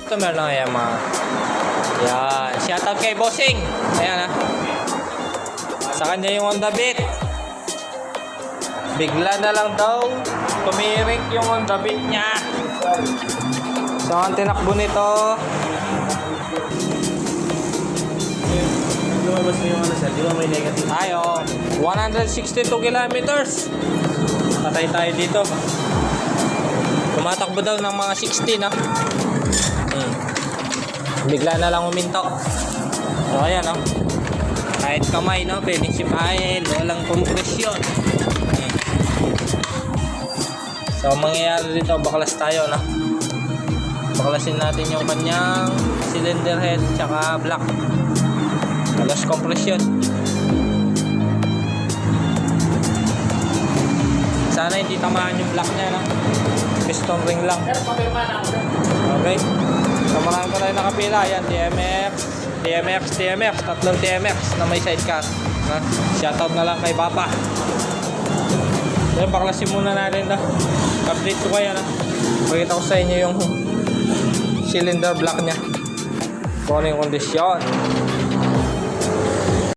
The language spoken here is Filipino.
customer na yan mga. Yan. Shoutout kay Bossing. Ayan sa kanya yung Honda Beat. Bigla na lang daw tumirik yung Honda Beat niya. So ang tinakbo nito, lumabas na yung ano sir, di ba may negative? ayo 162 kilometers. Patay tayo dito. Tumatakbo daw ng mga 60 na. Bigla na lang uminto. So ayan kahit kamay pwedeng sipahin, walang kompresyon. So mangyayari dito, baklas tayo baklasin natin yung kanyang cylinder head tsaka block. Walang kompresyon. Sana hindi tamaan yung block niya piston ring lang. Okay. So marami pa tayo nakapila. Yan, DMX, tatlong DMX na may sidecar. Shoutout na lang kay Papa. So baklasin muna natin update ko kayo pakita ko sa inyo yung cylinder block niya kung ano yung kondisyon.